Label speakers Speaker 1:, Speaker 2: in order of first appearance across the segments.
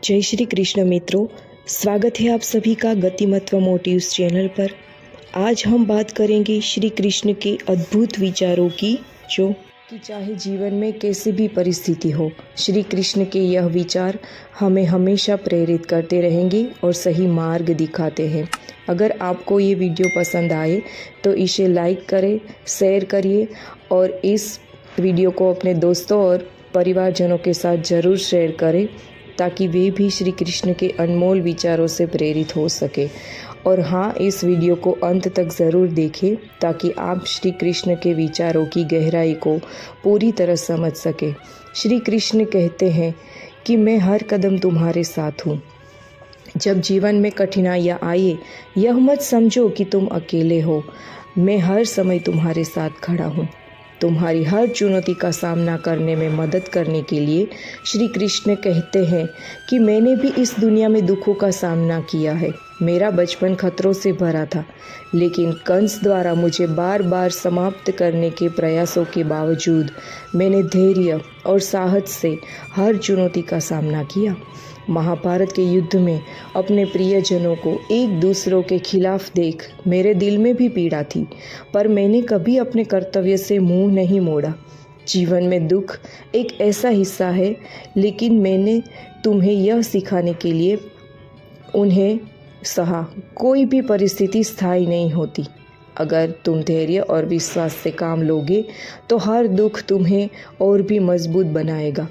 Speaker 1: जय श्री कृष्ण मित्रों, स्वागत है आप सभी का गतिमत्व मोटिव्स चैनल पर। आज हम बात करेंगे श्री कृष्ण के अद्भुत विचारों की, जो कि चाहे जीवन में कैसी भी परिस्थिति हो, श्री कृष्ण के यह विचार हमें हमेशा प्रेरित करते रहेंगे और सही मार्ग दिखाते हैं। अगर आपको ये वीडियो पसंद आए तो इसे लाइक करें, शेयर करिए और इस वीडियो को अपने दोस्तों और परिवारजनों के साथ ज़रूर शेयर करें ताकि वे भी श्री कृष्ण के अनमोल विचारों से प्रेरित हो सके। और हाँ, इस वीडियो को अंत तक ज़रूर देखें ताकि आप श्री कृष्ण के विचारों की गहराई को पूरी तरह समझ सके। श्री कृष्ण कहते हैं कि मैं हर कदम तुम्हारे साथ हूँ। जब जीवन में कठिनाइयाँ आए, यह मत समझो कि तुम अकेले हो। मैं हर समय तुम्हारे साथ खड़ा हूँ। तुम्हारी हर चुनौती का सामना करने में मदद करने के लिए श्री कृष्ण कहते हैं कि मैंने भी इस दुनिया में दुखों का सामना किया है। मेरा बचपन खतरों से भरा था, लेकिन कंस द्वारा मुझे बार बार समाप्त करने के प्रयासों के बावजूद मैंने धैर्य और साहस से हर चुनौती का सामना किया। महाभारत के युद्ध में अपने प्रियजनों को एक दूसरों के खिलाफ देख मेरे दिल में भी पीड़ा थी, पर मैंने कभी अपने कर्तव्य से मुंह नहीं मोड़ा। जीवन में दुख एक ऐसा हिस्सा है, लेकिन मैंने तुम्हें यह सिखाने के लिए उन्हें सहा। कोई भी परिस्थिति स्थायी नहीं होती। अगर तुम धैर्य और विश्वास से काम लोगे तो हर दुख तुम्हें और भी मजबूत बनाएगा।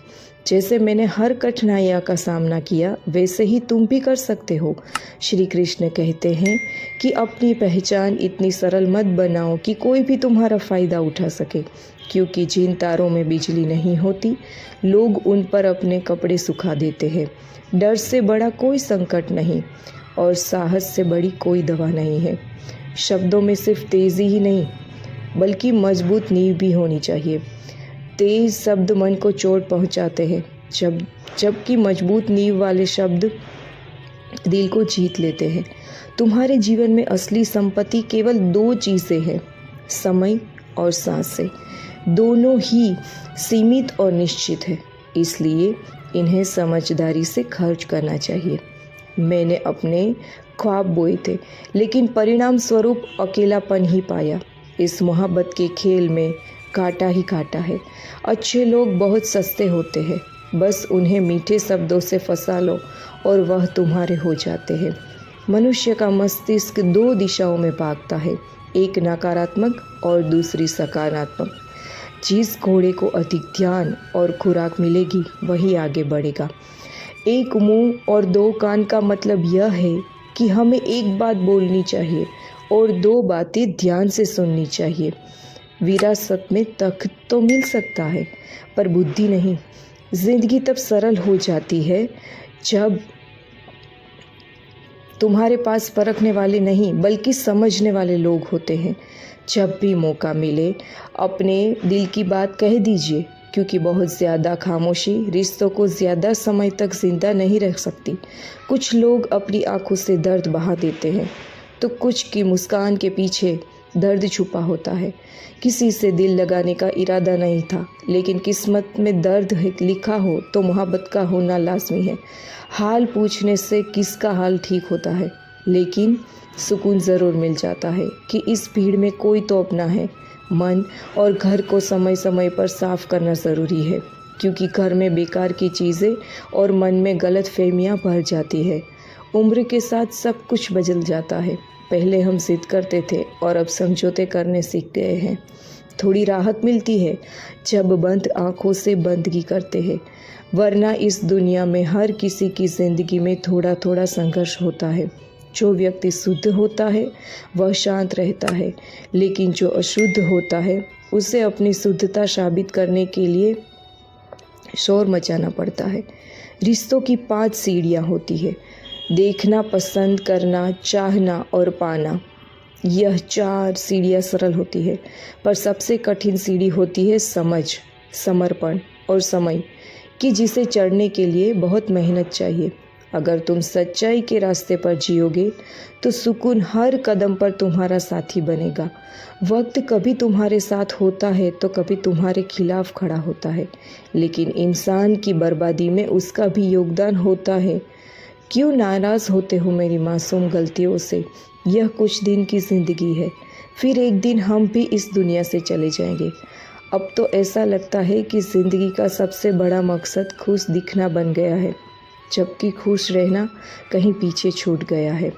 Speaker 1: जैसे मैंने हर कठिनाइयों का सामना किया, वैसे ही तुम भी कर सकते हो। श्री कृष्ण कहते हैं कि अपनी पहचान इतनी सरल मत बनाओ कि कोई भी तुम्हारा फ़ायदा उठा सके, क्योंकि जिन तारों में बिजली नहीं होती, लोग उन पर अपने कपड़े सुखा देते हैं। डर से बड़ा कोई संकट नहीं और साहस से बड़ी कोई दवा नहीं है। शब्दों में सिर्फ तेज़ी ही नहीं, बल्कि मजबूत नींव भी होनी चाहिए। तेज शब्द मन को चोट पहुंचाते हैं, जबकि मजबूत नींव वाले शब्द दिल को जीत लेते हैं। तुम्हारे जीवन में असली संपत्ति केवल दो चीज़ें हैं, समय और सांसें। दोनों ही सीमित और निश्चित है, इसलिए इन्हें समझदारी से खर्च करना चाहिए। मैंने अपने ख्वाब बोए थे, लेकिन परिणाम स्वरूप अकेलापन ही पाया। इस मोहब्बत के खेल में काटा ही काटा है। अच्छे लोग बहुत सस्ते होते हैं, बस उन्हें मीठे शब्दों से फंसा लो और वह तुम्हारे हो जाते हैं। मनुष्य का मस्तिष्क दो दिशाओं में भागता है, एक नकारात्मक और दूसरी सकारात्मक। जिस घोड़े को अधिक ध्यान और खुराक मिलेगी, वही आगे बढ़ेगा। एक मुंह और दो कान का मतलब यह है कि हमें एक बात बोलनी चाहिए और दो बातें ध्यान से सुननी चाहिए। विरासत में तख्त तो मिल सकता है, पर बुद्धि नहीं। जिंदगी तब सरल हो जाती है जब तुम्हारे पास परखने वाले नहीं, बल्कि समझने वाले लोग होते हैं। जब भी मौका मिले, अपने दिल की बात कह दीजिए, क्योंकि बहुत ज़्यादा खामोशी रिश्तों को ज़्यादा समय तक जिंदा नहीं रख सकती। कुछ लोग अपनी आंखों से दर्द बहा देते हैं, तो कुछ की मुस्कान के पीछे दर्द छुपा होता है। किसी से दिल लगाने का इरादा नहीं था, लेकिन किस्मत में दर्द लिखा हो तो मोहब्बत का होना लाजमी है। हाल पूछने से किसका हाल ठीक होता है, लेकिन सुकून ज़रूर मिल जाता है कि इस भीड़ में कोई तो अपना है। मन और घर को समय समय पर साफ करना ज़रूरी है, क्योंकि घर में बेकार की चीज़ें और मन में गलत फहमियाँ भर जाती है। उम्र के साथ सब कुछ बदल जाता है। पहले हम जिद करते थे और अब समझौते करने सीख गए हैं। थोड़ी राहत मिलती है जब बंद आँखों से बंदगी करते हैं, वरना इस दुनिया में हर किसी की ज़िंदगी में थोड़ा थोड़ा संघर्ष होता है। जो व्यक्ति शुद्ध होता है वह शांत रहता है, लेकिन जो अशुद्ध होता है उसे अपनी शुद्धता साबित करने के लिए शोर मचाना पड़ता है। रिश्तों की 5 सीढ़ियाँ होती है: देखना, पसंद करना, चाहना और पाना। यह 4 सीढ़ियाँ सरल होती है, पर सबसे कठिन सीढ़ी होती है समझ, समर्पण और समय की, जिसे चढ़ने के लिए बहुत मेहनत चाहिए। अगर तुम सच्चाई के रास्ते पर जियोगे तो सुकून हर कदम पर तुम्हारा साथी बनेगा। वक्त कभी तुम्हारे साथ होता है तो कभी तुम्हारे खिलाफ खड़ा होता है, लेकिन इंसान की बर्बादी में उसका भी योगदान होता है। क्यों नाराज़ होते हो मेरी मासूम गलतियों से? यह कुछ दिन की ज़िंदगी है, फिर एक दिन हम भी इस दुनिया से चले जाएंगे। अब तो ऐसा लगता है कि ज़िंदगी का सबसे बड़ा मकसद खुश दिखना बन गया है, जबकि खुश रहना कहीं पीछे छूट गया है।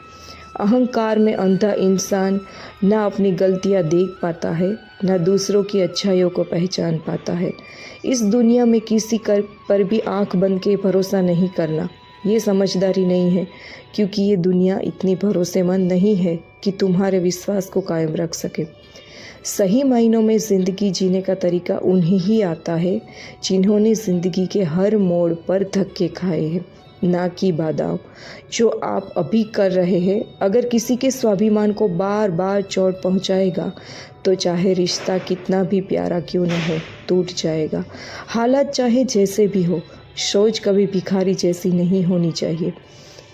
Speaker 1: अहंकार में अंधा इंसान ना अपनी गलतियां देख पाता है, ना दूसरों की अच्छाइयों को पहचान पाता है। इस दुनिया में किसी पर भी आंख बंद के भरोसा नहीं करना, ये समझदारी नहीं है, क्योंकि ये दुनिया इतनी भरोसेमंद नहीं है कि तुम्हारे विश्वास को कायम रख सके। सही मायनों में ज़िंदगी जीने का तरीका उन्हें ही आता है जिन्होंने ज़िंदगी के हर मोड़ पर धक्के खाए हैं, ना कि बाधाओं जो आप अभी कर रहे हैं। अगर किसी के स्वाभिमान को बार बार चोट पहुंचाएगा तो चाहे रिश्ता कितना भी प्यारा क्यों न हो, टूट जाएगा। हालात चाहे जैसे भी हो, सोच कभी भिखारी जैसी नहीं होनी चाहिए।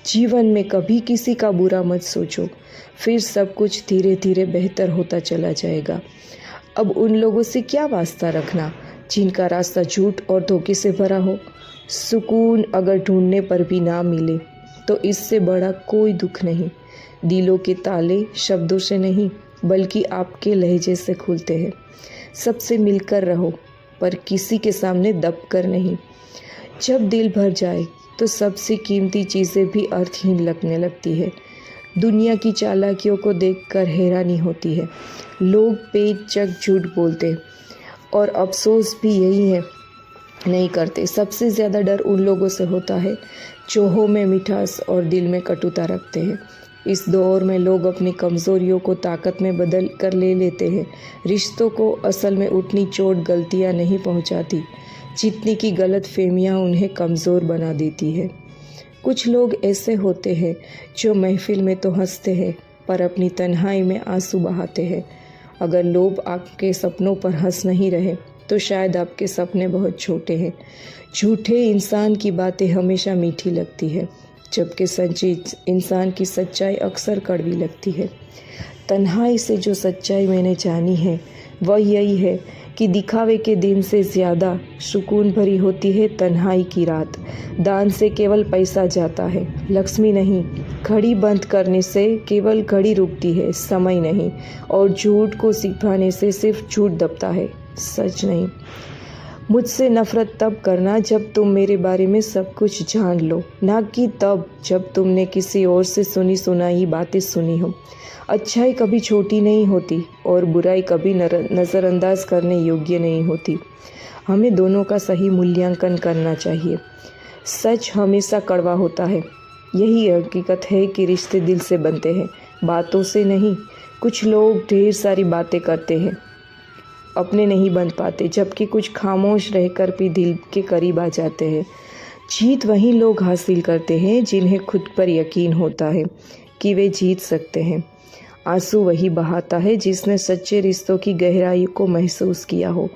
Speaker 1: जीवन में कभी किसी का बुरा मत सोचो, फिर सब कुछ धीरे धीरे बेहतर होता चला जाएगा। अब उन लोगों से क्या वास्ता रखना जिनका रास्ता झूठ और धोखे से भरा हो। सुकून अगर ढूंढने पर भी ना मिले तो इससे बड़ा कोई दुख नहीं। दिलों के ताले शब्दों से नहीं बल्कि आपके लहजे से खुलते हैं। सबसे मिलकर रहो, पर किसी के सामने दब कर नहीं। जब दिल भर जाए तो सबसे कीमती चीज़ें भी अर्थहीन लगने लगती है। दुनिया की चालाकियों को देखकर हैरानी होती है। लोग पेचक झूठ बोलते और अफसोस भी यही है नहीं करते। सबसे ज़्यादा डर उन लोगों से होता है जो हों में मिठास और दिल में कटुता रखते हैं। इस दौर में लोग अपनी कमज़ोरियों को ताकत में बदल कर ले लेते हैं। रिश्तों को असल में उतनी चोट गलतियां नहीं पहुंचाती जितनी की गलत फहमियाँ उन्हें कमज़ोर बना देती है। कुछ लोग ऐसे होते हैं जो महफिल में तो हंसते हैं पर अपनी तन्हाई में आंसू बहाते हैं। अगर लोग आपके सपनों पर हंस नहीं रहे तो शायद आपके सपने बहुत छोटे हैं। झूठे इंसान की बातें हमेशा मीठी लगती है, जबकि सच्चे इंसान की सच्चाई अक्सर कड़वी लगती है। तन्हाई से जो सच्चाई मैंने जानी है वह यही है कि दिखावे के दिन से ज़्यादा सुकून भरी होती है तन्हाई की रात। दान से केवल पैसा जाता है, लक्ष्मी नहीं। घड़ी बंद करने से केवल घड़ी रुकती है, समय नहीं। और झूठ को सिखाने से सिर्फ झूठ दबता है, सच नहीं। मुझसे नफ़रत तब करना जब तुम मेरे बारे में सब कुछ जान लो, ना कि तब जब तुमने किसी और से सुनी सुनाई बातें सुनी हो। अच्छाई कभी छोटी नहीं होती और बुराई कभी नज़रअंदाज करने योग्य नहीं होती। हमें दोनों का सही मूल्यांकन करना चाहिए। सच हमेशा कड़वा होता है। यही हकीकत है कि रिश्ते दिल से बनते हैं, बातों से नहीं। कुछ लोग ढेर सारी बातें करते हैं, अपने नहीं बन पाते, जबकि कुछ खामोश रहकर भी दिल के करीब आ जाते हैं। जीत वही लोग हासिल करते हैं जिन्हें खुद पर यकीन होता है कि वे जीत सकते हैं। आंसू वही बहाता है जिसने सच्चे रिश्तों की गहराई को महसूस किया हो,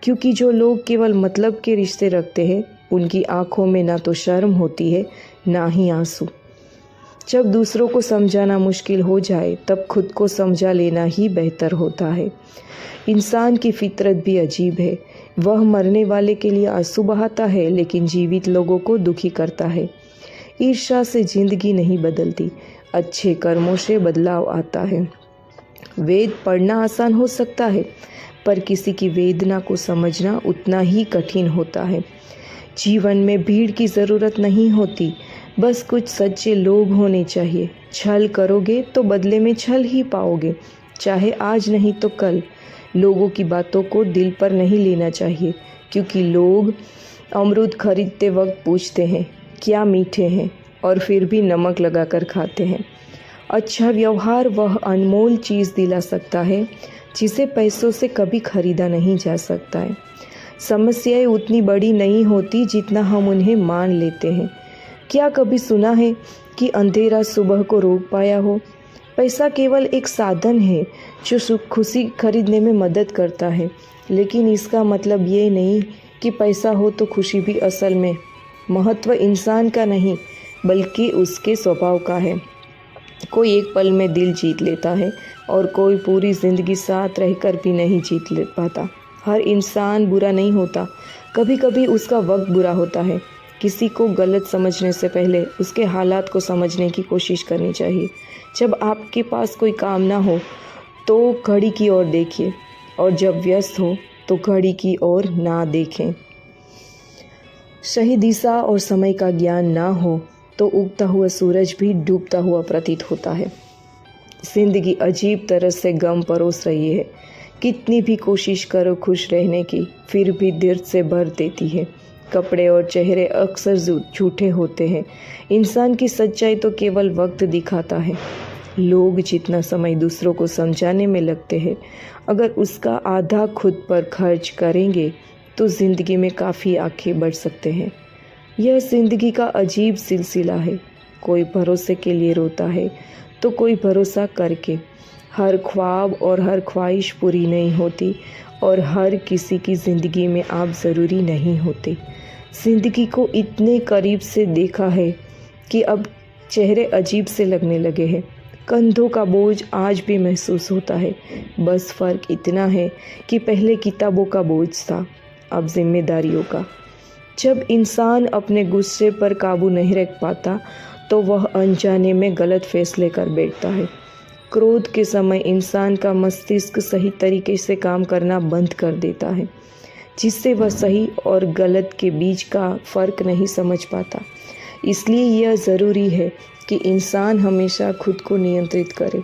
Speaker 1: क्योंकि जो लोग केवल मतलब के रिश्ते रखते हैं उनकी आंखों में ना तो शर्म होती है ना ही आंसू। जब दूसरों को समझाना मुश्किल हो जाए तब खुद को समझा लेना ही बेहतर होता है। इंसान की फितरत भी अजीब है। वह मरने वाले के लिए आंसू बहाता है लेकिन जीवित लोगों को दुखी करता है। ईर्ष्या से जिंदगी नहीं बदलती, अच्छे कर्मों से बदलाव आता है। वेद पढ़ना आसान हो सकता है पर किसी की वेदना को समझना उतना ही कठिन होता है। जीवन में भीड़ की ज़रूरत नहीं होती, बस कुछ सच्चे लोग होने चाहिए। छल करोगे तो बदले में छल ही पाओगे, चाहे आज नहीं तो कल। लोगों की बातों को दिल पर नहीं लेना चाहिए, क्योंकि लोग अमरूद खरीदते वक्त पूछते हैं क्या मीठे हैं और फिर भी नमक लगाकर खाते हैं। अच्छा व्यवहार वह अनमोल चीज़ दिला सकता है जिसे पैसों से कभी खरीदा नहीं जा सकता है। समस्याएं उतनी बड़ी नहीं होती जितना हम उन्हें मान लेते हैं। क्या कभी सुना है कि अंधेरा सुबह को रोक पाया हो? पैसा केवल एक साधन है जो सुख खुशी खरीदने में मदद करता है, लेकिन इसका मतलब ये नहीं कि पैसा हो तो खुशी भी। असल में महत्व इंसान का नहीं बल्कि उसके स्वभाव का है। कोई एक पल में दिल जीत लेता है और कोई पूरी ज़िंदगी साथ रहकर भी नहीं जीत ले पाता। हर इंसान बुरा नहीं होता, कभी कभी उसका वक्त बुरा होता है। किसी को गलत समझने से पहले उसके हालात को समझने की कोशिश करनी चाहिए। जब आपके पास कोई काम ना हो तो घड़ी की ओर देखिए, और जब व्यस्त हो तो घड़ी की ओर ना देखें। सही दिशा और समय का ज्ञान ना हो तो उगता हुआ सूरज भी डूबता हुआ प्रतीत होता है। जिंदगी अजीब तरह से गम परोस रही है। कितनी भी कोशिश करो खुश रहने की, फिर भी दर्द से भर देती है। कपड़े और चेहरे अक्सर झूठे होते हैं। इंसान की सच्चाई तो केवल वक्त दिखाता है। लोग जितना समय दूसरों को समझाने में लगते हैं, अगर उसका आधा खुद पर खर्च करेंगे तो ज़िंदगी में काफ़ी आगे बढ़ सकते हैं। यह ज़िंदगी का अजीब सिलसिला है। कोई भरोसे के लिए रोता है तो कोई भरोसा करके। हर ख्वाब और हर ख्वाहिश पूरी नहीं होती और हर किसी की ज़िंदगी में आप ज़रूरी नहीं होते। ज़िंदगी को इतने करीब से देखा है कि अब चेहरे अजीब से लगने लगे हैं। कंधों का बोझ आज भी महसूस होता है। बस फ़र्क इतना है कि पहले किताबों का बोझ था, अब जिम्मेदारियों का। जब इंसान अपने गुस्से पर काबू नहीं रख पाता तो वह अनजाने में गलत फैसले कर बैठता है। क्रोध के समय इंसान का मस्तिष्क सही तरीके से काम करना बंद कर देता है, जिससे वह सही और गलत के बीच का फ़र्क नहीं समझ पाता। इसलिए यह ज़रूरी है कि इंसान हमेशा खुद को नियंत्रित करे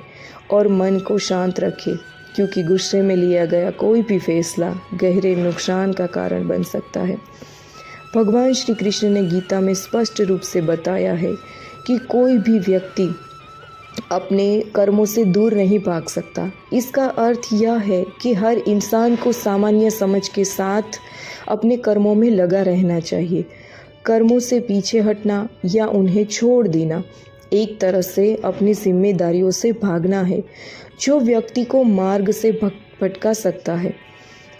Speaker 1: और मन को शांत रखे, क्योंकि गुस्से में लिया गया कोई भी फैसला गहरे नुकसान का कारण बन सकता है। भगवान श्री कृष्ण ने गीता में स्पष्ट रूप से बताया है कि कोई भी व्यक्ति अपने कर्मों से दूर नहीं भाग सकता। इसका अर्थ यह है कि हर इंसान को सामान्य समझ के साथ अपने कर्मों में लगा रहना चाहिए। कर्मों से पीछे हटना या उन्हें छोड़ देना एक तरह से अपनी जिम्मेदारियों से भागना है, जो व्यक्ति को मार्ग से भटका सकता है।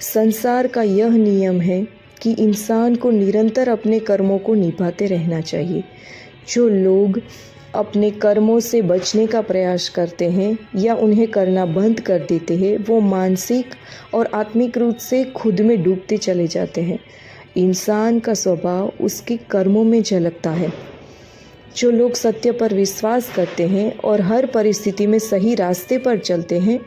Speaker 1: संसार का यह नियम है कि इंसान को निरंतर अपने कर्मों को निभाते रहना चाहिए। जो लोग अपने कर्मों से बचने का प्रयास करते हैं या उन्हें करना बंद कर देते हैं, वो मानसिक और आत्मिक रूप से खुद में डूबते चले जाते हैं। इंसान का स्वभाव उसके कर्मों में झलकता है। जो लोग सत्य पर विश्वास करते हैं और हर परिस्थिति में सही रास्ते पर चलते हैं,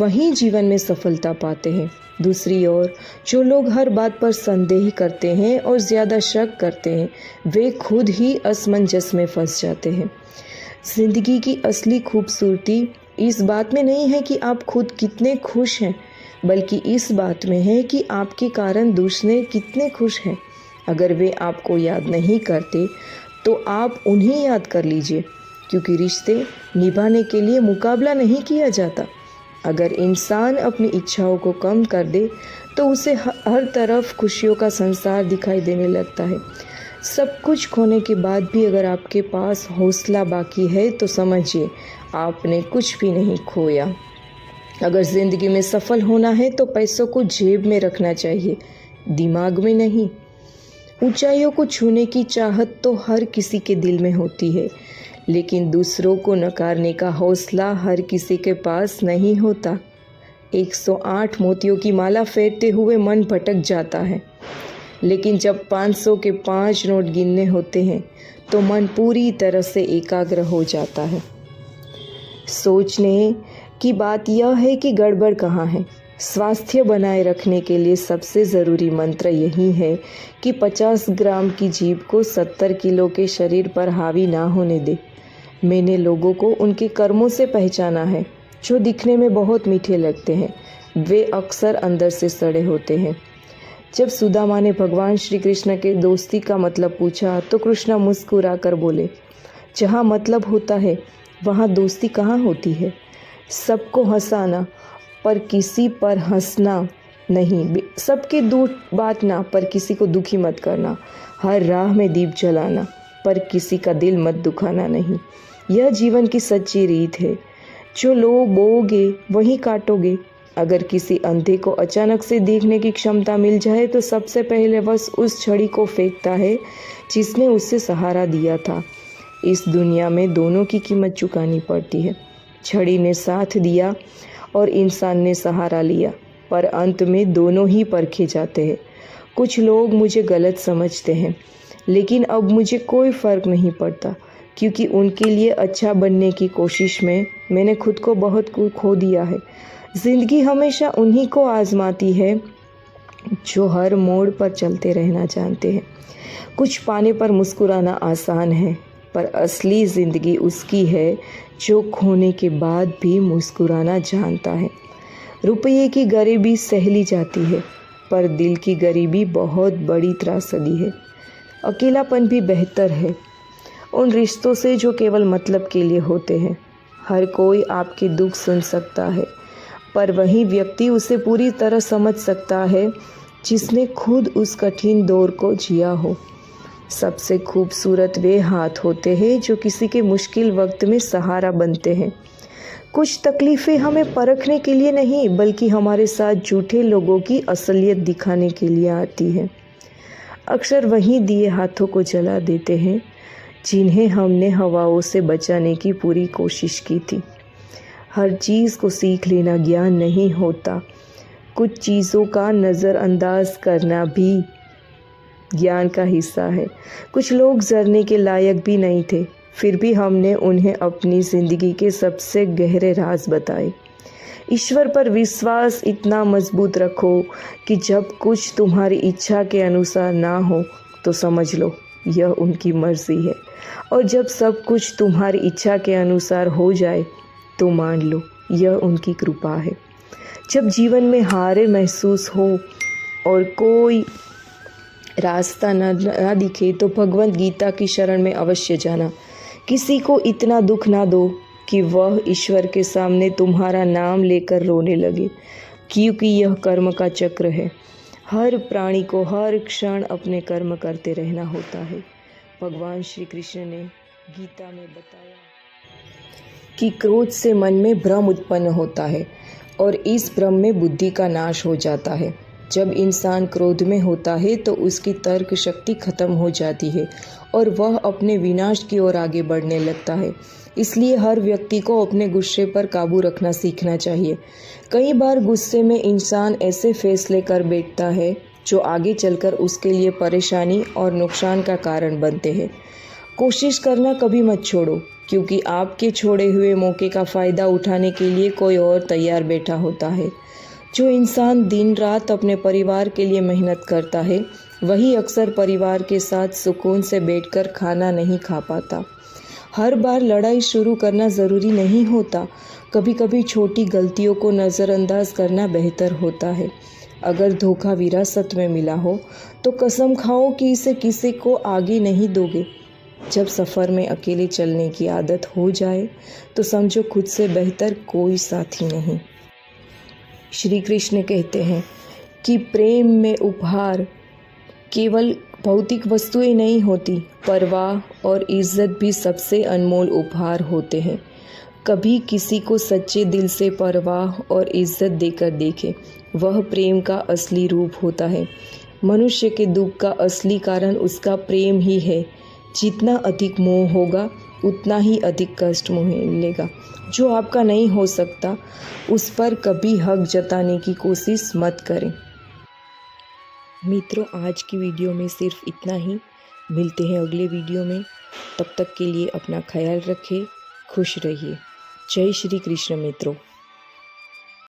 Speaker 1: वहीं जीवन में सफलता पाते हैं। दूसरी ओर जो लोग हर बात पर संदेह करते हैं और ज़्यादा शक करते हैं, वे खुद ही असमंजस में फंस जाते हैं। ज़िंदगी की असली खूबसूरती इस बात में नहीं है कि आप खुद कितने खुश हैं, बल्कि इस बात में है कि आपके कारण दूसरे कितने खुश हैं। अगर वे आपको याद नहीं करते तो आप उन्हें याद कर लीजिए, क्योंकि रिश्ते निभाने के लिए मुकाबला नहीं किया जाता। अगर इंसान अपनी इच्छाओं को कम कर दे तो उसे हर तरफ खुशियों का संसार दिखाई देने लगता है। सब कुछ खोने के बाद भी अगर आपके पास हौसला बाकी है तो समझिए आपने कुछ भी नहीं खोया। अगर ज़िंदगी में सफल होना है तो पैसों को जेब में रखना चाहिए, दिमाग में नहीं। ऊंचाइयों को छूने की चाहत तो हर किसी के दिल में होती है, लेकिन दूसरों को नकारने का हौसला हर किसी के पास नहीं होता। 108 मोतियों की माला फेरते हुए मन भटक जाता है, लेकिन जब 500 के 5 नोट गिनने होते हैं तो मन पूरी तरह से एकाग्र हो जाता है। सोचने की बात यह है कि गड़बड़ कहाँ है। स्वास्थ्य बनाए रखने के लिए सबसे ज़रूरी मंत्र यही है कि 50 ग्राम की जीभ को 70 किलो के शरीर पर हावी ना होने दे। मैंने लोगों को उनके कर्मों से पहचाना है। जो दिखने में बहुत मीठे लगते हैं, वे अक्सर अंदर से सड़े होते हैं। जब सुदामा ने भगवान श्री कृष्ण के दोस्ती का मतलब पूछा तो कृष्ण मुस्कुरा कर बोले, जहाँ मतलब होता है वहाँ दोस्ती कहाँ होती है। सबको हंसाना पर किसी पर हंसना नहीं, सबके दुख बांटना पर किसी को दुखी मत करना, हर राह में दीप जलाना पर किसी का दिल मत दुखाना नहीं। यह जीवन की सच्ची रीत है। जो लो बोओगे वही काटोगे। अगर किसी अंधे को अचानक से देखने की क्षमता मिल जाए तो सबसे पहले वह उस छड़ी को फेंकता है जिसने उससे सहारा दिया था। इस दुनिया में दोनों की कीमत चुकानी पड़ती है। छड़ी ने साथ दिया और इंसान ने सहारा लिया, पर अंत में दोनों ही परखे जाते हैं। कुछ लोग मुझे गलत समझते हैं, लेकिन अब मुझे कोई फ़र्क नहीं पड़ता, क्योंकि उनके लिए अच्छा बनने की कोशिश में मैंने खुद को बहुत खो दिया है। ज़िंदगी हमेशा उन्हीं को आजमाती है जो हर मोड़ पर चलते रहना जानते हैं। कुछ पाने पर मुस्कुराना आसान है, पर असली ज़िंदगी उसकी है जो खोने के बाद भी मुस्कुराना जानता है। रुपये की गरीबी सह ली जाती है, पर दिल की गरीबी बहुत बड़ी त्रासदी है। अकेलापन भी बेहतर है उन रिश्तों से जो केवल मतलब के लिए होते हैं। हर कोई आपके दुख सुन सकता है, पर वही व्यक्ति उसे पूरी तरह समझ सकता है जिसने खुद उस कठिन दौर को जिया हो। सबसे खूबसूरत वे हाथ होते हैं जो किसी के मुश्किल वक्त में सहारा बनते हैं। कुछ तकलीफ़ें हमें परखने के लिए नहीं, बल्कि हमारे साथ झूठे लोगों की असलियत दिखाने के लिए आती है। अक्सर वहीं दिए हाथों को जला देते हैं जिन्हें हमने हवाओं से बचाने की पूरी कोशिश की थी। हर चीज़ को सीख लेना ज्ञान नहीं होता। कुछ चीज़ों का नज़रअंदाज करना भी ज्ञान का हिस्सा है। कुछ लोग जरने के लायक भी नहीं थे, फिर भी हमने उन्हें अपनी ज़िंदगी के सबसे गहरे राज बताए। ईश्वर पर विश्वास इतना मजबूत रखो कि जब कुछ तुम्हारी इच्छा के अनुसार ना हो तो समझ लो यह उनकी मर्ज़ी है, और जब सब कुछ तुम्हारी इच्छा के अनुसार हो जाए तो मान लो यह उनकी कृपा है। जब जीवन में हारे महसूस हो और कोई रास्ता ना दिखे तो भगवत गीता की शरण में अवश्य जाना। किसी को इतना दुख ना दो कि वह ईश्वर के सामने तुम्हारा नाम लेकर रोने लगे, क्योंकि यह कर्म का चक्र है। हर प्राणी को हर क्षण अपने कर्म करते रहना होता है। भगवान श्री कृष्ण ने गीता में बताया कि क्रोध से मन में भ्रम उत्पन्न होता है और इस भ्रम में बुद्धि का नाश हो जाता है। जब इंसान क्रोध में होता है तो उसकी तर्क शक्ति खत्म हो जाती है और वह अपने विनाश की ओर आगे बढ़ने लगता है। इसलिए हर व्यक्ति को अपने गुस्से पर काबू रखना सीखना चाहिए। कई बार गुस्से में इंसान ऐसे फैसले कर बैठता है जो आगे चलकर उसके लिए परेशानी और नुकसान का कारण बनते हैं। कोशिश करना कभी मत छोड़ो, क्योंकि आपके छोड़े हुए मौके का फ़ायदा उठाने के लिए कोई और तैयार बैठा होता है। जो इंसान दिन रात अपने परिवार के लिए मेहनत करता है, वही अक्सर परिवार के साथ सुकून से बैठकर खाना नहीं खा पाता। हर बार लड़ाई शुरू करना ज़रूरी नहीं होता। कभी कभी छोटी गलतियों को नज़रअंदाज करना बेहतर होता है। अगर धोखा विरासत में मिला हो तो कसम खाओ कि इसे किसी को आगे नहीं दोगे। जब सफ़र में अकेले चलने की आदत हो जाए तो समझो खुद से बेहतर कोई साथी नहीं। श्री कृष्ण कहते हैं कि प्रेम में उपहार केवल भौतिक वस्तुएं नहीं होती, परवाह और इज्जत भी सबसे अनमोल उपहार होते हैं। कभी किसी को सच्चे दिल से परवाह और इज्जत देकर देखें, वह प्रेम का असली रूप होता है। मनुष्य के दुख का असली कारण उसका प्रेम ही है। जितना अधिक मोह होगा उतना ही अधिक कष्ट मिलेगा। जो आपका नहीं हो सकता उस पर कभी हक जताने की कोशिश मत करें। मित्रों, आज की वीडियो में सिर्फ इतना ही। मिलते हैं अगले वीडियो में। तब तक के लिए अपना ख्याल रखें, खुश रहिए। जय श्री कृष्ण मित्रों।